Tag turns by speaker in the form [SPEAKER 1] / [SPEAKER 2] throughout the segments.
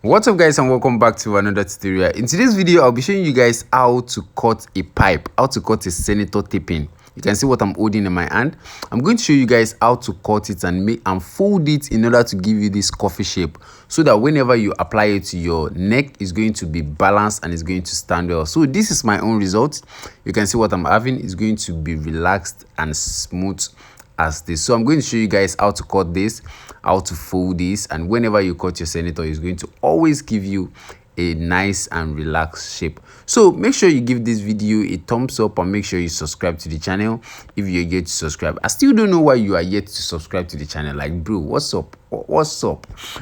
[SPEAKER 1] What's up guys, and welcome back to another tutorial. In today's video I'll be showing you guys how to cut a pipe, how to cut a senator taping. You can see what I'm holding in my hand. I'm going to show you guys how to cut it and fold it in order to give you this coffee shape, so that whenever you apply it to your neck, it's going to be balanced and it's going to stand well. So this is my own result. You can see what I'm having is going to be relaxed and smooth as this. So I'm going to show you guys how to cut this, how to fold this, and whenever you cut your senator, it's going to always give you a nice and relaxed shape. So make sure you give this video a thumbs up and make sure you subscribe to the channel if you're yet to subscribe. I still don't know why you are yet to subscribe to the channel. Like, bro, what's up?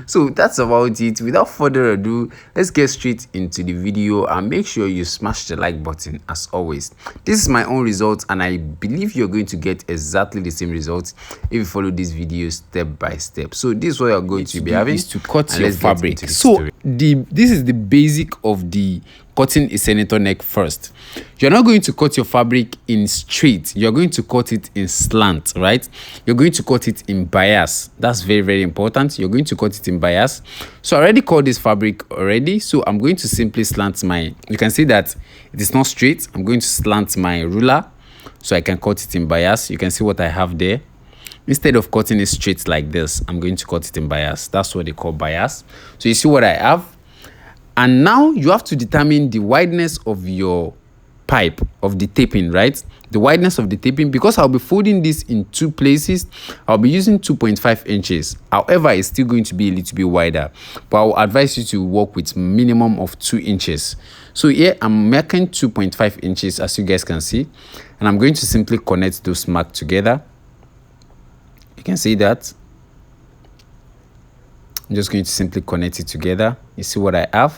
[SPEAKER 1] So that's about it. Without further ado, let's get straight into the video and make sure you smash the like button. As always, this is my own result and I believe you're going to get exactly the same results if you follow this video step by step. So this is what you're going to be having
[SPEAKER 2] is to cut your fabric. So this is the basic of the cutting a senator neck. First, you're not going to cut your fabric in straight, you're going to cut it in slant, right? You're going to cut it in bias. That's very important. You're going to cut it in bias. So I already cut this fabric already, so I'm going to simply slant my, you can see that it is not straight. I'm going to slant my ruler so I can cut it in bias. You can see what I have there. Instead of cutting it straight like this, I'm going to cut it in bias. That's what they call bias. So you see what I have. And now you have to determine the wideness of your pipe, of the taping, right? The wideness of the taping, because I'll be folding this in two places. I'll be using 2.5 inches. However, it's still going to be a little bit wider, but I'll advise you to work with minimum of 2 inches. So here I'm making 2.5 inches, as you guys can see, and I'm going to simply connect those marks together. You can see that. I'm just going to simply connect it together. You see what I have?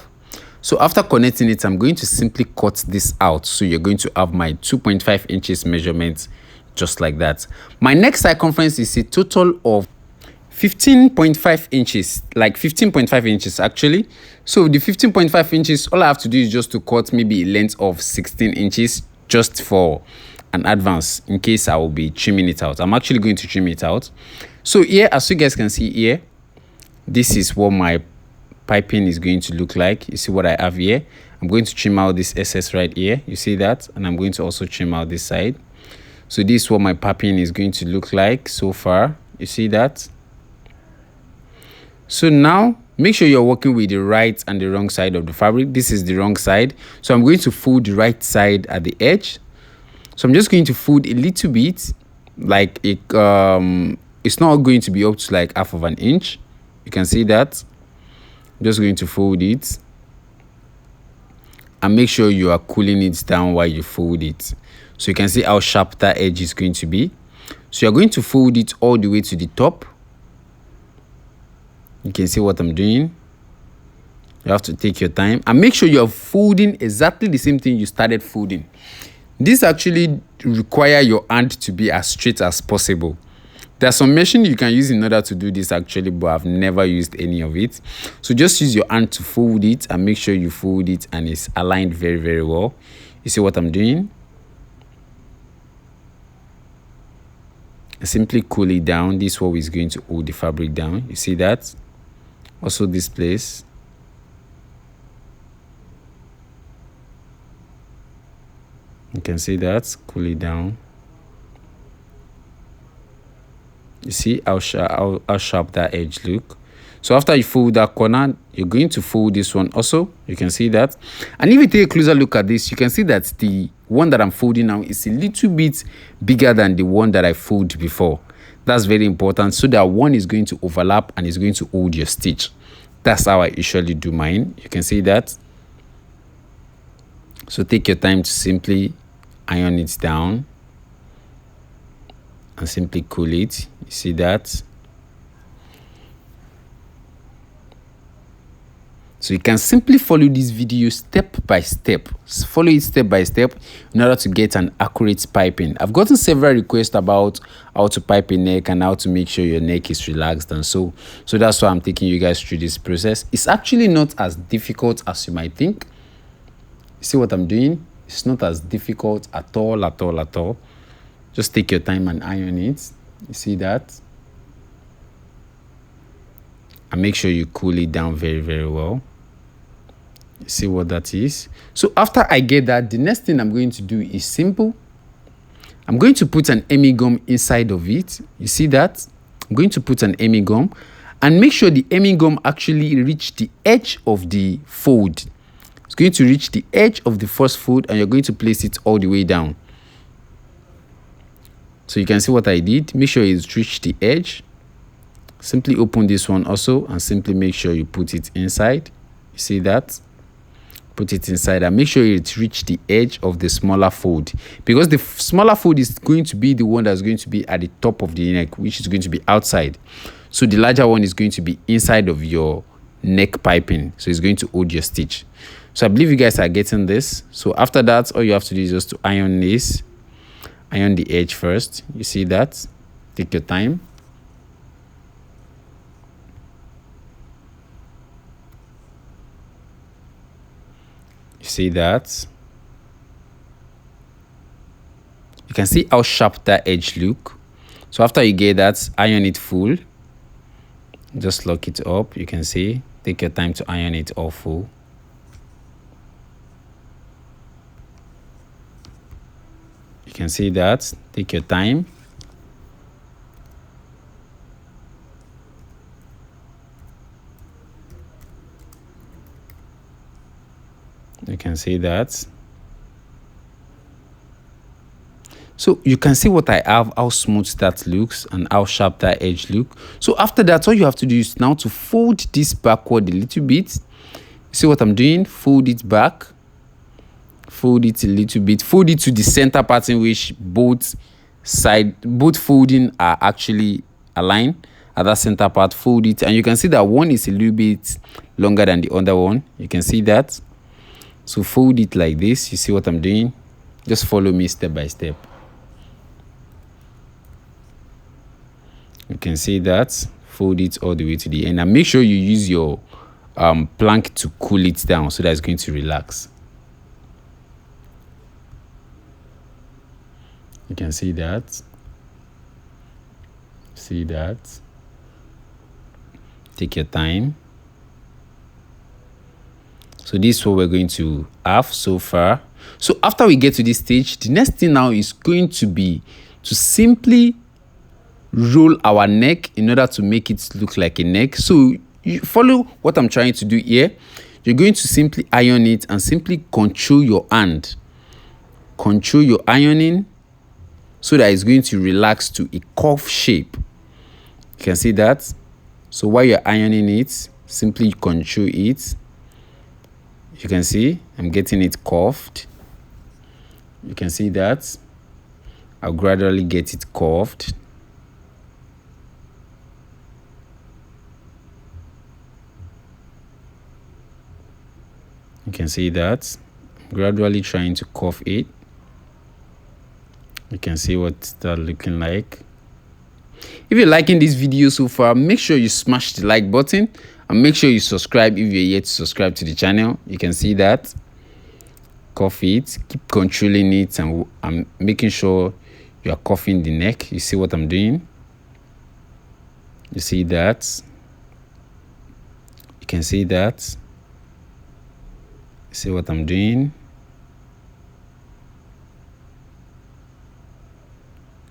[SPEAKER 2] So after connecting it, I'm going to simply cut this out. So you're going to have my 2.5 inches measurement just like that. My neck circumference is a total of 15.5 inches, like 15.5 inches actually. So the 15.5 inches, all I have to do is just to cut maybe a length of 16 inches just for an advance in case I will be trimming it out. I'm actually going to trim it out. So here, as you guys can see here, this is what my piping is going to look like. You see what I have here. I'm going to trim out this excess right here. You see that? And I'm going to also trim out this side. So this is what my piping is going to look like so far. You see that? So now make sure you're working with the right and the wrong side of the fabric. This is the wrong side, so I'm going to fold the right side at the edge. So I'm just going to fold a little bit, like it's not going to be up to like half of an inch. You can see that. I'm just going to fold it and make sure you are cooling it down while you fold it. So you can see how sharp that edge is going to be. So you're going to fold it all the way to the top. You can see what I'm doing. You have to take your time and make sure you're folding exactly the same thing you started folding. This actually requires your hand to be as straight as possible. There's some machine you can use in order to do this actually, but I've never used any of it. So just use your hand to fold it and make sure you fold it and it's aligned very well. You see what I'm doing? I simply cool it down. This is what is going to hold the fabric down. You see that? Also this place. You can see that. Cool it down. You see how sharp that edge look. So after you fold that corner, you're going to fold this one also. You can see that. And if you take a closer look at this, you can see that the one that I'm folding now is a little bit bigger than the one that I folded before. That's very important, so that one is going to overlap and is going to hold your stitch. That's how I usually do mine. You can see that. So take your time to simply iron it down and simply cool it. You see that? So you can simply follow this video step by step. Follow it step by step in order to get an accurate piping. I've gotten several requests about how to pipe a neck and how to make sure your neck is relaxed, and so that's why I'm taking you guys through this process. It's actually not as difficult as you might think. You see what I'm doing? It's not as difficult at all. Just take your time and iron it. You see that? and make sure you cool it down very well. You see what that is? So after I get that, the next thing I'm going to do is simple. I'm going to put an Emmy gum inside of it. You see that? I'm going to put an Emmy gum and make sure the Emmy gum actually reach the edge of the fold. It's going to reach the edge of the first fold and you're going to place it all the way down. So you can see what I did. Make sure it's reached the edge. Simply open this one also and simply make sure you put it inside. You see that? Put it inside and make sure it reached the edge of the smaller fold, because the smaller fold is going to be the one that's going to be at the top of the neck, which is going to be outside. So the larger one is going to be inside of your neck piping. So it's going to hold your stitch. So I believe you guys are getting this. So after that, all you have to do is just to iron this. Iron the edge first. You see that? Take your time. You see that? You can see how sharp that edge look. So after you get that, iron it full. Just lock it up. You can see. Take your time to iron it all full. You can see that. Take your time. You can see that. So you can see what I have, how smooth that looks and how sharp that edge look. So after that, all you have to do is now to fold this backward a little bit. See what I'm doing? Fold it back. Fold it a little bit. Fold it to the center part in which both folding are actually aligned. At that center part, fold it. And you can see that one is a little bit longer than the other one. You can see that. So fold it like this. You see what I'm doing? Just follow me step by step. You can see that. Fold it all the way to the end. And make sure you use your plank to cool it down so that it's going to relax. You can see that. See that. Take your time. So this is what we're going to have so far. So after we get to this stage, the next thing now is going to be to simply roll our neck in order to make it look like a neck. So you follow what I'm trying to do here. You're going to simply iron it and simply control your hand. Control your ironing so that it's going to relax to a cuff shape. You can see that. So while you're ironing it, simply control it. You can see I'm getting it curved. You can see that. I'll gradually get it curved. You can see that. Gradually trying to curve it. You can see what that's looking like. If you're liking this video so far, make sure you smash the like button and make sure you subscribe if you're yet to subscribe to the channel. You can see that. Cuff it, keep controlling it, and I'm making sure you are cuffing the neck. You see what I'm doing? You see that? You can see that. You see what I'm doing?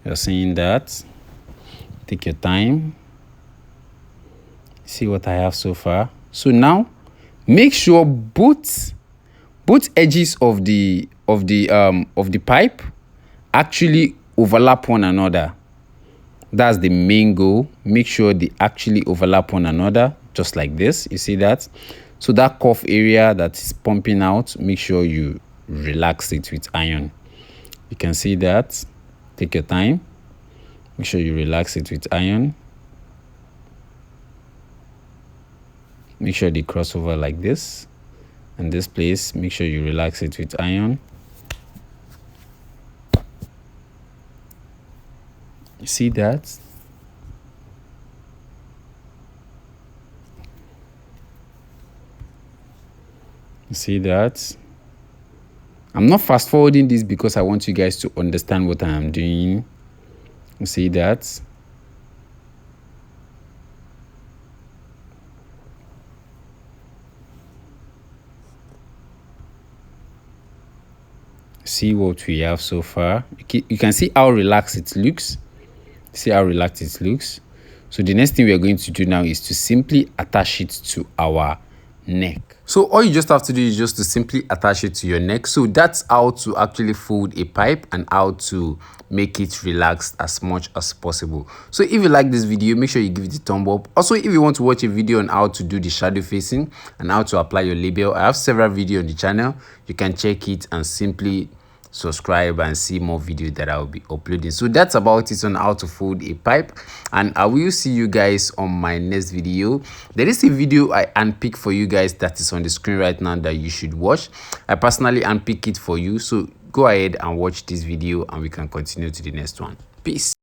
[SPEAKER 2] You're seeing that. Take your time. See what I have so far. So now make sure both edges of the pipe actually overlap one another. That's the main goal. Make sure they actually overlap one another, just like this. You see that? So that cuff area that is pumping out, make sure you relax it with iron. You can see that. Take your time. Make sure you relax it with iron. Make sure they cross over like this. And this place, make sure you relax it with iron. You see that? You see that? I'm not fast forwarding this because I want you guys to understand what I am doing. You see that? see what we have so far. You can see how relaxed it looks. See how relaxed it looks. So the next thing we are going to do now is to simply attach it to our neck.
[SPEAKER 1] So all you just have to do is just to simply attach it to your neck. So that's how to actually fold a pipe and how to make it relaxed as much as possible. So if you like this video, make sure you give it a thumb up. Also, if you want to watch a video on how to do the shadow facing and how to apply your label, I have several videos on the channel. You can check it and simply subscribe and see more videos that I'll be uploading. So that's about it on how to fold a pipe, and I will see you guys on my next video. There is a video I handpicked for you guys that is on the screen right now that you should watch. I personally handpicked it for you, so go ahead and watch this video and we can continue to the next one. Peace.